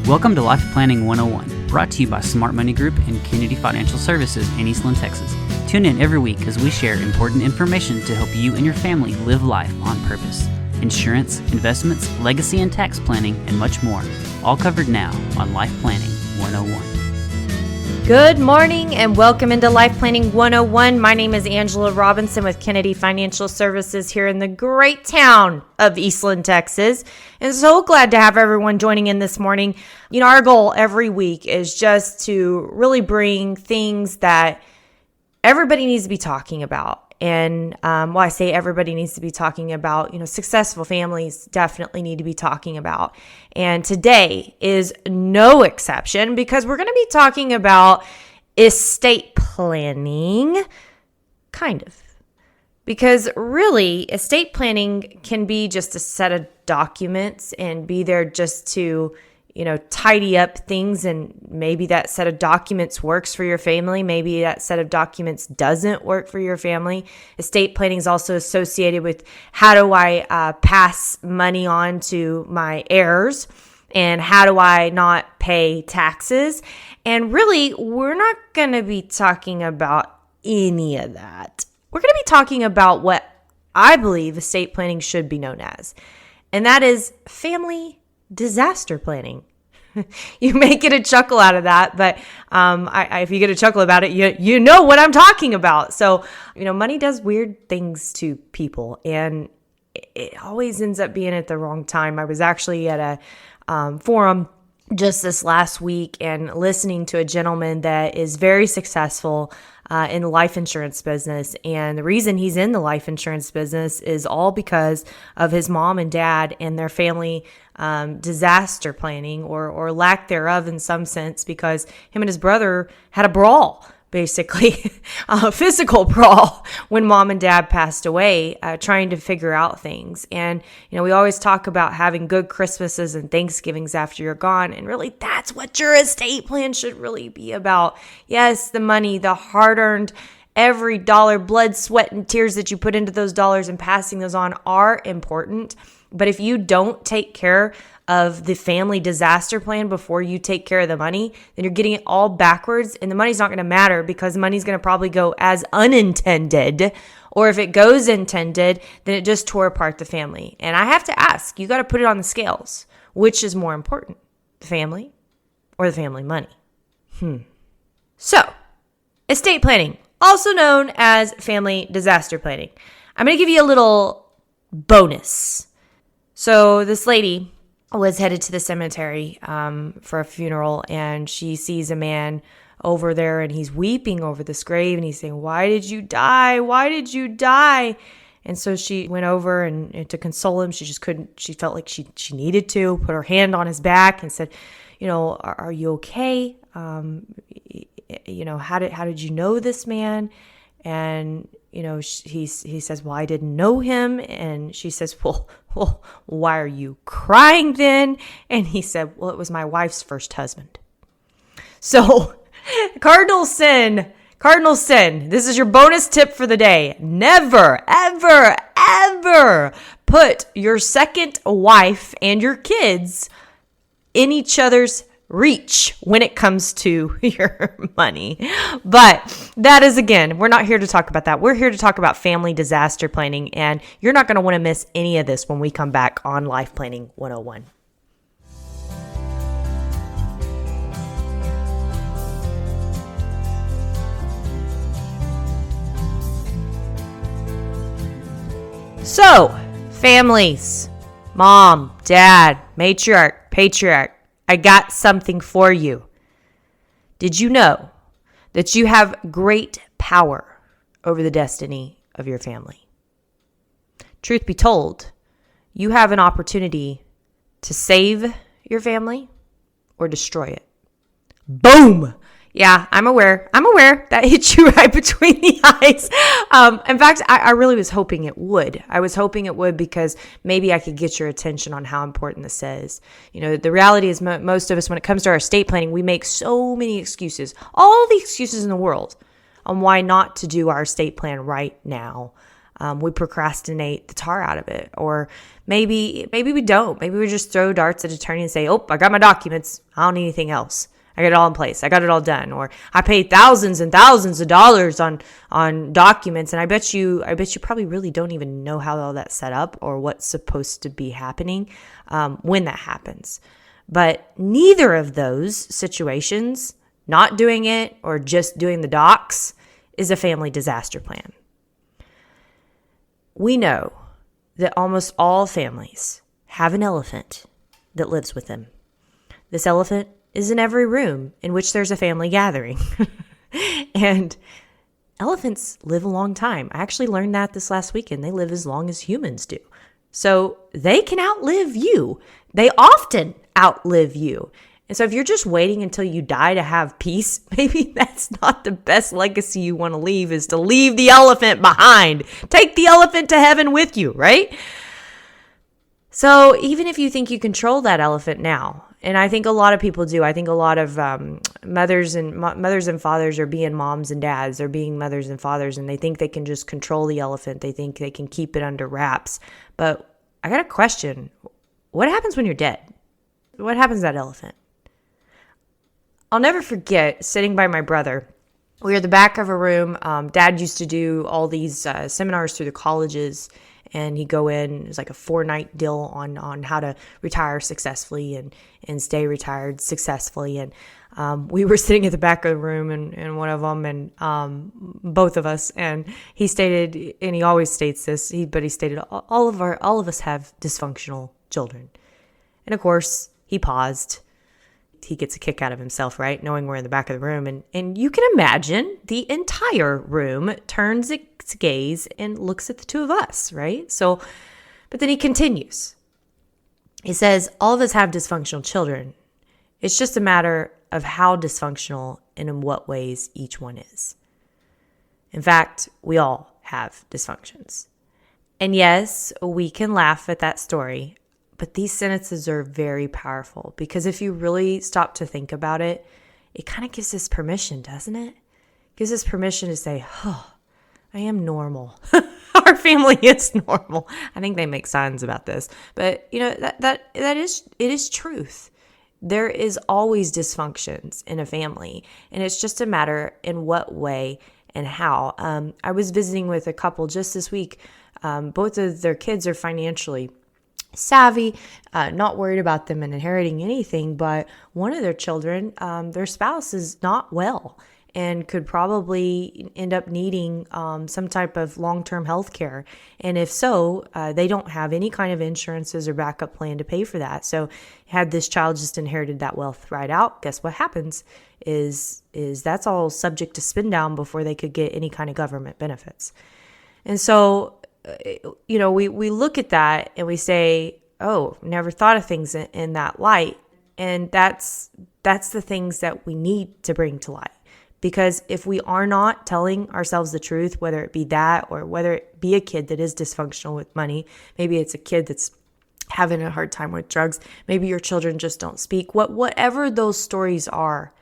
Welcome to Life Planning 101, brought to you by Smart Money Group and Kennedy Financial Services in Eastland, Texas. Tune in every week as we share important information to help you and your family live life on purpose. Insurance, investments, legacy and tax planning, and much more. All covered now on Life Planning 101. Good morning and welcome into Life Planning 101. My name is Angela Robinson with Kennedy Financial Services here in the great town of Eastland, Texas. And so glad to have everyone joining in this morning. You know, our goal every week is just to really bring things that everybody needs to be talking about. And I say everybody needs to be talking about, successful families definitely need to be talking about. And today is no exception because we're going to be talking about estate planning, kind of. Because really, estate planning can be just a set of documents and be there just to tidy up things, and maybe that set of documents works for your family. Maybe that set of documents doesn't work for your family. Estate planning is also associated with how do I pass money on to my heirs, and how do I not pay taxes? And really, we're not going to be talking about any of that. We're going to be talking about what I believe estate planning should be known as, and that is family disaster planning. You may get a chuckle out of that, but if you get a chuckle about it, you know what I'm talking about. So, money does weird things to people, and it always ends up being at the wrong time. I was actually at a forum just this last week and listening to a gentleman that is very successful in the life insurance business. And the reason he's in the life insurance business is all because of his mom and dad and their family disaster planning or lack thereof in some sense, because him and his brother had a brawl, basically a physical brawl when mom and dad passed away, trying to figure out things. And, we always talk about having good Christmases and Thanksgivings after you're gone. And really, that's what your estate plan should really be about. Yes, the money, the hard-earned, every dollar, blood, sweat, and tears that you put into those dollars and passing those on are important. But if you don't take care of the family disaster plan before you take care of the money, then you're getting it all backwards, and the money's not going to matter because the money's going to probably go as unintended. Or if it goes intended, then it just tore apart the family. And I have to ask, you got to put it on the scales. Which is more important, the family or the family money? So, estate planning, also known as family disaster planning. I'm going to give you a little bonus. So this lady was headed to the cemetery for a funeral, and she sees a man over there, and he's weeping over this grave, and he's saying, "Why did you die? Why did you die?" And so she went over and to console him. She just couldn't. She felt like she needed to put her hand on his back and said, "Are you okay? How did you know this man?" And he says, "Well, I didn't know him." And she says, well, why are you crying then? And he said, "Well, it was my wife's first husband." So, cardinal sin. This is your bonus tip for the day. Never, ever, ever put your second wife and your kids in each other's reach when it comes to your money. But that is, again, we're not here to talk about that. We're here to talk about family disaster planning, and you're not going to want to miss any of this when we come back on Life Planning 101. So, families, mom, dad, matriarch, patriarch, I got something for you. Did you know that you have great power over the destiny of your family? Truth be told, you have an opportunity to save your family or destroy it. Boom! Yeah, I'm aware. That hit you right between the eyes. In fact, I really was hoping it would. I was hoping it would because maybe I could get your attention on how important this is. The reality is most of us, when it comes to our estate planning, we make so many excuses, all the excuses in the world on why not to do our estate plan right now. We procrastinate the tar out of it. Or maybe we don't. Maybe we just throw darts at attorney and say, oh, I got my documents. I don't need anything else. I got it all in place. I got it all done. Or I paid thousands and thousands of dollars on documents. And I bet you probably really don't even know how all that's set up or what's supposed to be happening when that happens. But neither of those situations, not doing it or just doing the docs, is a family disaster plan. We know that almost all families have an elephant that lives with them. This elephant is in every room in which there's a family gathering. And elephants live a long time. I actually learned that this last weekend. They live as long as humans do. So they can outlive you. They often outlive you. And so if you're just waiting until you die to have peace, maybe that's not the best legacy you want to leave, is to leave the elephant behind. Take the elephant to heaven with you, right? So even if you think you control that elephant now, and I think a lot of people do. I think a lot of mothers and fathers are being moms and dads. They're being mothers and fathers, and they think they can just control the elephant. They think they can keep it under wraps. But I got a question. What happens when you're dead? What happens to that elephant? I'll never forget sitting by my brother. We were at the back of a room. Dad used to do all these seminars through the colleges, and he'd go in. It was like a 4-night deal on how to retire successfully and stay retired successfully. And we were sitting at the back of the room, and one of them, and both of us. And he stated, and he always states this, but he stated, all of us have dysfunctional children. And of course, he paused. He gets a kick out of himself, right? Knowing we're in the back of the room. And you can imagine the entire room turns its gaze and looks at the two of us, right? So, but then he continues. He says, all of us have dysfunctional children. It's just a matter of how dysfunctional and in what ways each one is. In fact, we all have dysfunctions. And yes, we can laugh at that story, but these sentences are very powerful because if you really stop to think about it, it kind of gives us permission, doesn't it? It gives us permission to say, oh, I am normal. Our family is normal. I think they make signs about this, but you know, it is truth. There is always dysfunctions in a family, and it's just a matter in what way and how. I was visiting with a couple just this week. Both of their kids are financially savvy, not worried about them inheriting anything, but one of their children, their spouse is not well and could probably end up needing some type of long-term health care. And if so, they don't have any kind of insurances or backup plan to pay for that. So had this child just inherited that wealth right out, guess what happens is that's all subject to spin down before they could get any kind of government benefits. And so you know, we look at that and we say, oh, never thought of things in that light. And that's the things that we need to bring to light. Because if we are not telling ourselves the truth, whether it be that or whether it be a kid that is dysfunctional with money, maybe it's a kid that's having a hard time with drugs, maybe your children just don't speak, whatever those stories are,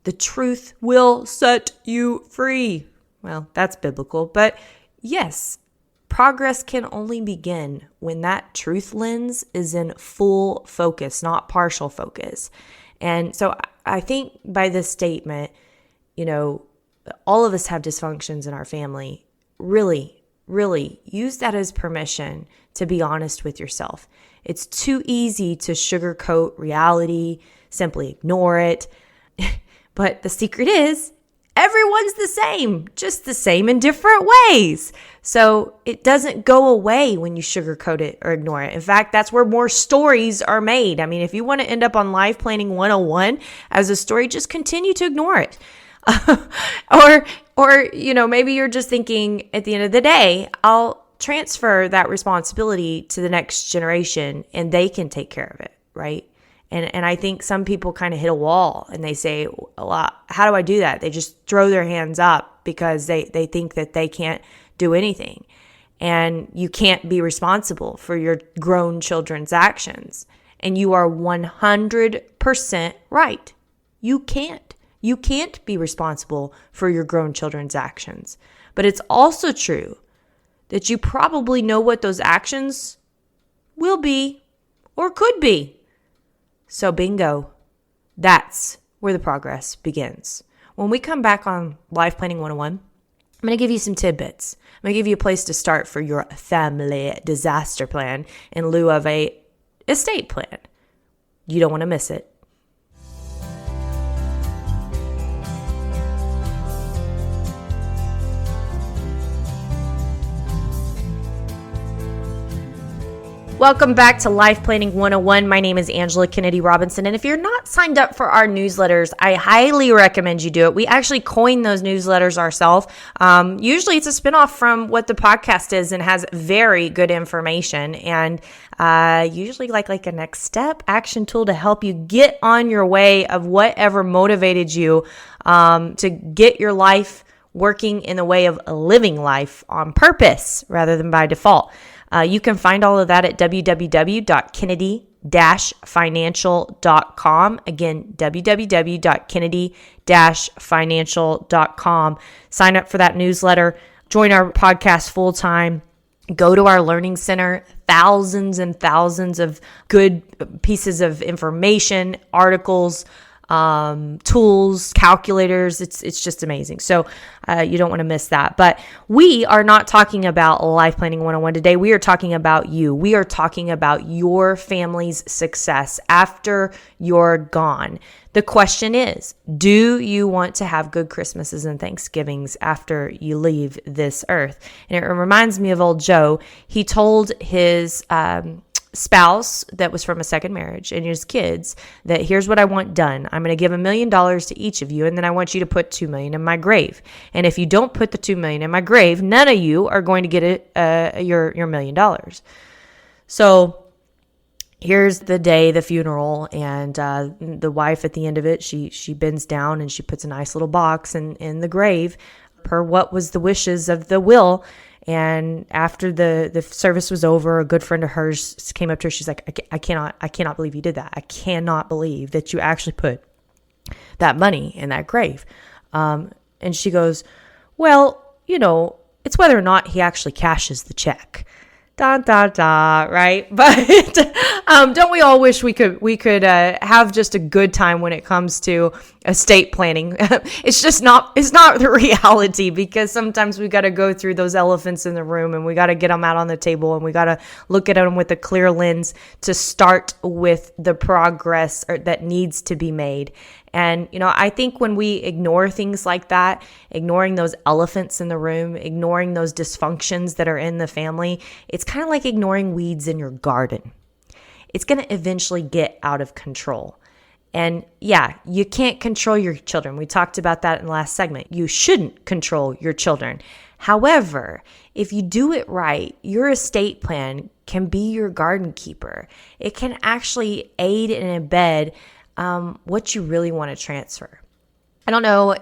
the truth will set you free. Well, that's biblical, but yes, progress can only begin when that truth lens is in full focus, not partial focus. And so I think by this statement, you know, all of us have dysfunctions in our family. Really, really use that as permission to be honest with yourself. It's too easy to sugarcoat reality, simply ignore it. But the secret is, everyone's the same, just the same in different ways. So it doesn't go away when you sugarcoat it or ignore it. In fact, that's where more stories are made. I mean, if you want to end up on Life Planning 101 as a story, just continue to ignore it. or, you know, maybe you're just thinking at the end of the day, I'll transfer that responsibility to the next generation and they can take care of it, right? And I think some people kind of hit a wall and they say, well, how do I do that? They just throw their hands up because they think that they can't do anything. And you can't be responsible for your grown children's actions. And you are 100% right. You can't. You can't be responsible for your grown children's actions. But it's also true that you probably know what those actions will be or could be. So bingo, that's where the progress begins. When we come back on Life Planning 101, I'm going to give you some tidbits. I'm going to give you a place to start for your family disaster plan in lieu of a estate plan. You don't want to miss it. Welcome back to Life Planning 101. My name is Angela Kennedy Robinson, and if you're not signed up for our newsletters, I highly recommend you do it. We actually coined those newsletters ourselves. Usually it's a spinoff from what the podcast is and has very good information, and usually like a next step action tool to help you get on your way of whatever motivated you to get your life working in the way of living life on purpose rather than by default. You can find all of that at www.kennedy-financial.com. Again, www.kennedy-financial.com. Sign up for that newsletter. Join our podcast full time. Go to our learning center. Thousands and thousands of good pieces of information, articles, tools, calculators. It's just amazing. So you don't want to miss that. But we are not talking about Life Planning 101 today. We are talking about you. We are talking about your family's success after you're gone. The question is, do you want to have good Christmases and Thanksgivings after you leave this earth? And it reminds me of old Joe. He told his spouse that was from a second marriage and his kids that here's what I want done. I'm going to give $1 million to each of you, and then I want you to put $2 million in my grave. And if you don't put the $2 million in my grave, none of you are going to get your $1 million. So here's the day, the funeral, and the wife at the end of it, she bends down and she puts a nice little box in the grave per what was the wishes of the will. And after the service was over, a good friend of hers came up to her. She's like, I cannot believe you did that. I cannot believe that you actually put that money in that grave. And she goes, well, it's whether or not he actually cashes the check. Right? But don't we all wish we could have just a good time when it comes to estate planning? It's not the reality, because sometimes we got to go through those elephants in the room and we got to get them out on the table and we got to look at them with a clear lens to start with the progress that needs to be made. And, I think when we ignore things like that, ignoring those elephants in the room, ignoring those dysfunctions that are in the family, it's kind of like ignoring weeds in your garden. It's going to eventually get out of control. And yeah, you can't control your children. We talked about that in the last segment. You shouldn't control your children. However, if you do it right, your estate plan can be your garden keeper. It can actually aid and embed what you really want to transfer. I don't know,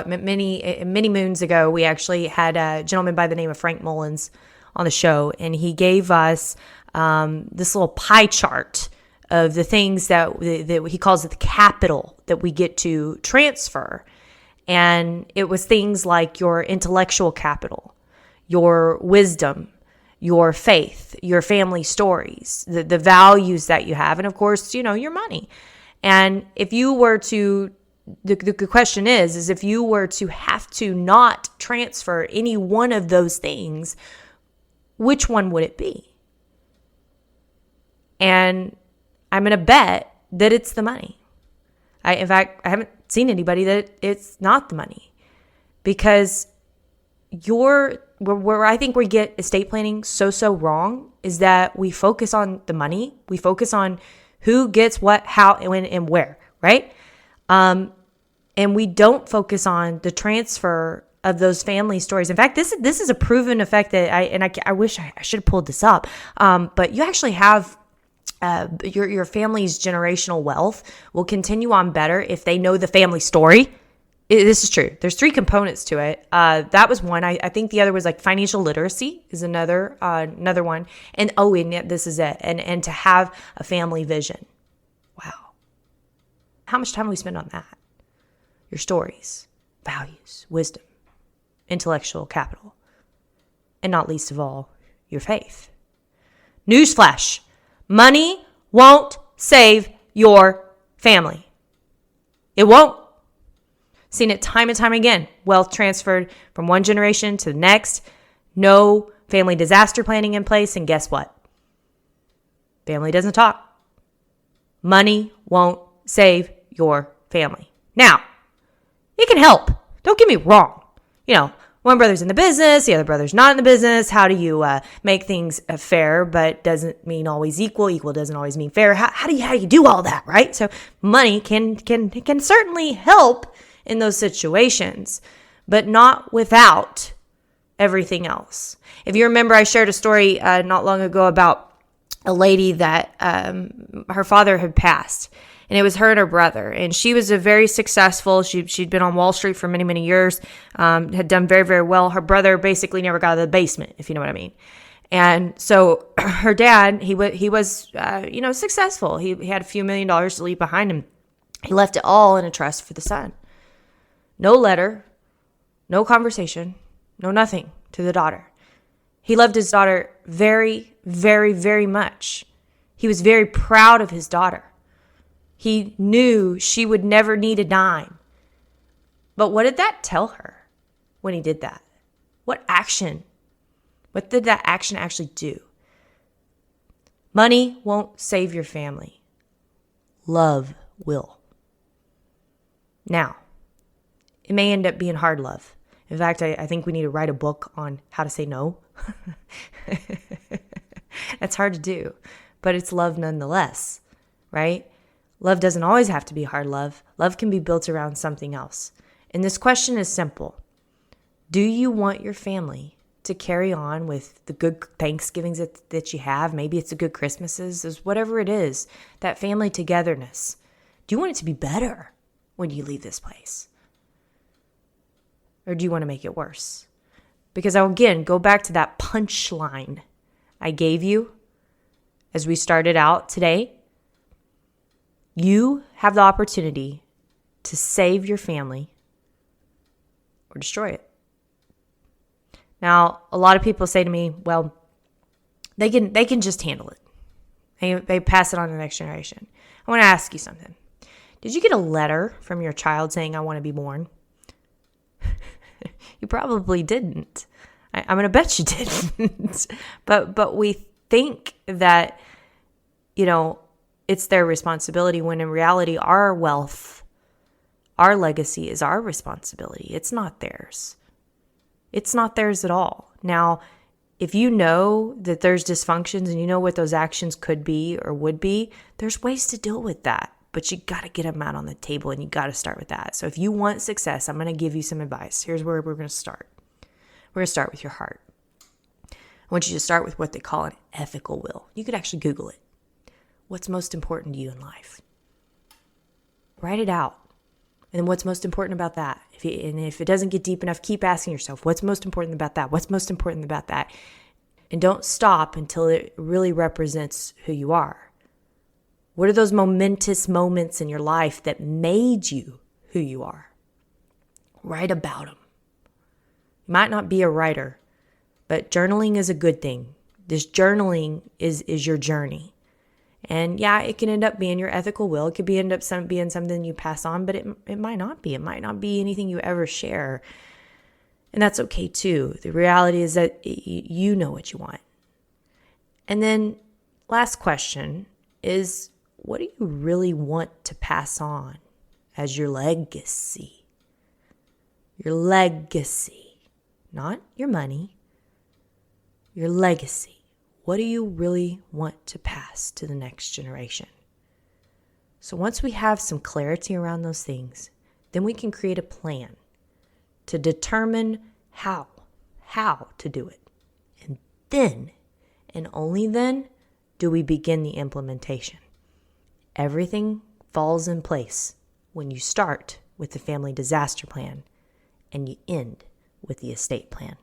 many moons ago, we actually had a gentleman by the name of Frank Mullins on the show, and he gave us this little pie chart of the things that he calls it the capital that we get to transfer. And it was things like your intellectual capital, your wisdom, your faith, your family stories, the values that you have, and of course, your money. And if you were to, the question is if you were to have to not transfer any one of those things, which one would it be? And I'm going to bet that it's the money. In fact, I haven't seen anybody that it's not the money, because where I think we get estate planning so wrong is that we focus on the money. We focus on who gets what, how, when, and where, right? And we don't focus on the transfer of those family stories. In fact, this is a proven effect that I wish I should have pulled this up. But you actually have your family's generational wealth will continue on better if they know the family story. This is true. There's 3 components to it. That was one. I think the other was like financial literacy is another one. And this is it. And to have a family vision. Wow. How much time do we spend on that? Your stories, values, wisdom, intellectual capital. and not least of all, your faith. Newsflash, money won't save your family. It won't. Seen it time and time again. Wealth transferred from one generation to the next. No family disaster planning in place. And guess what? Family doesn't talk. Money won't save your family. Now, it can help. Don't get me wrong. One brother's in the business, the other brother's not in the business. How do you make things fair, but doesn't mean always equal? Equal doesn't always mean fair. How do you do all that, right? So money can certainly help in those situations, but not without everything else. If you remember, I shared a story not long ago about a lady that her father had passed, and it was her and her brother. And she was a very successful, she'd been on Wall Street for many, many years, had done very, very well. Her brother basically never got out of the basement, if you know what I mean. And so her dad, he was successful. He had a few $1 million to leave behind him. He left it all in a trust for the son. No letter, no conversation, no nothing to the daughter. He loved his daughter very, very, very much. He was very proud of his daughter. He knew she would never need a dime. But what did that tell her when he did that? What did that action actually do? Money won't save your family. Love will. Now, it may end up being hard love. In fact, I think we need to write a book on how to say no. That's hard to do, but it's love nonetheless, right? Love doesn't always have to be hard love. Love can be built around something else. And this question is simple. Do you want your family to carry on with the good Thanksgivings that you have? Maybe it's the good Christmases, whatever it is, that family togetherness. Do you want it to be better when you leave this place? Or do you want to make it worse? Because I'll again go back to that punchline I gave you as we started out today. You have the opportunity to save your family or destroy it. Now, a lot of people say to me, well, they can just handle it. They pass it on to the next generation. I want to ask you something. Did you get a letter from your child saying, I want to be born? You probably didn't. I'm going to bet you didn't. But we think that, it's their responsibility when in reality our wealth, our legacy is our responsibility. It's not theirs. It's not theirs at all. Now, if you know that there's dysfunctions and you know what those actions could be or would be, there's ways to deal with that. But you got to get them out on the table and you got to start with that. So if you want success, I'm going to give you some advice. Here's where we're going to start. We're going to start with your heart. I want you to start with what they call an ethical will. You could actually Google it. What's most important to you in life? Write it out. And then what's most important about that? If it doesn't get deep enough, keep asking yourself, what's most important about that? What's most important about that? And don't stop until it really represents who you are. What are those momentous moments in your life that made you who you are? Write about them. You might not be a writer, but journaling is a good thing. This journaling is your journey. And yeah, it can end up being your ethical will. It could end up being something you pass on, but it might not be. It might not be anything you ever share. And that's okay too. The reality is that you know what you want. And then last question is, what do you really want to pass on as your legacy? Your legacy, not your money, your legacy. What do you really want to pass to the next generation? So once we have some clarity around those things, then we can create a plan to determine how to do it. And then, and only then, do we begin the implementation. Everything falls in place when you start with the family disaster plan and you end with the estate plan.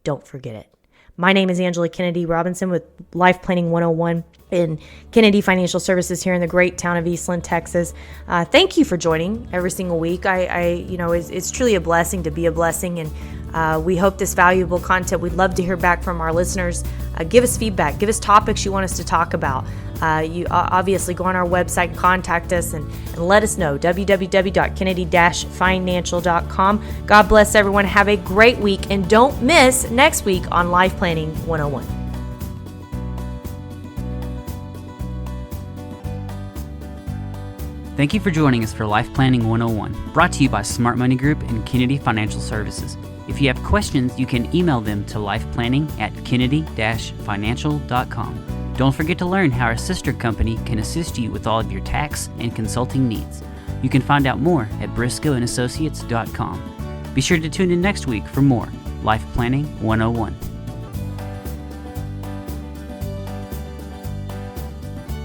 Don't forget it. My name is Angela Kennedy Robinson with Life Planning 101 in Kennedy Financial Services here in the great town of Eastland, Texas. Thank you for joining every single week. It's truly a blessing to be a blessing, and we hope this valuable content. We'd love to hear back from our listeners. Give us feedback. Give us topics you want us to talk about. You obviously go on our website and contact us and let us know. www.kennedy-financial.com. God bless everyone. Have a great week, and don't miss next week on Life Planning 101. Thank you for joining us for Life Planning 101, brought to you by Smart Money Group and Kennedy Financial Services. If you have questions, you can email them to lifeplanning@kennedy-financial.com. Don't forget to learn how our sister company can assist you with all of your tax and consulting needs. You can find out more at briscoeandassociates.com. Be sure to tune in next week for more Life Planning 101.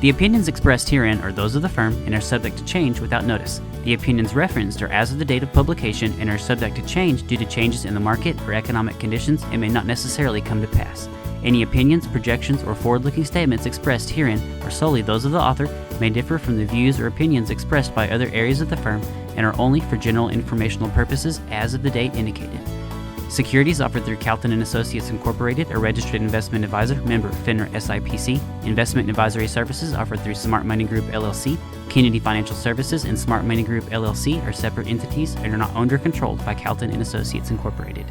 The opinions expressed herein are those of the firm and are subject to change without notice. The opinions referenced are as of the date of publication and are subject to change due to changes in the market or economic conditions and may not necessarily come to pass. Any opinions, projections, or forward-looking statements expressed herein are solely those of the author, may differ from the views or opinions expressed by other areas of the firm, and are only for general informational purposes as of the date indicated. Securities offered through Calton & Associates Incorporated, a registered investment advisor, member FINRA SIPC. Investment advisory services offered through Smart Money Group LLC. Kennedy Financial Services and Smart Money Group LLC are separate entities and are not owned or controlled by Calton & Associates Incorporated.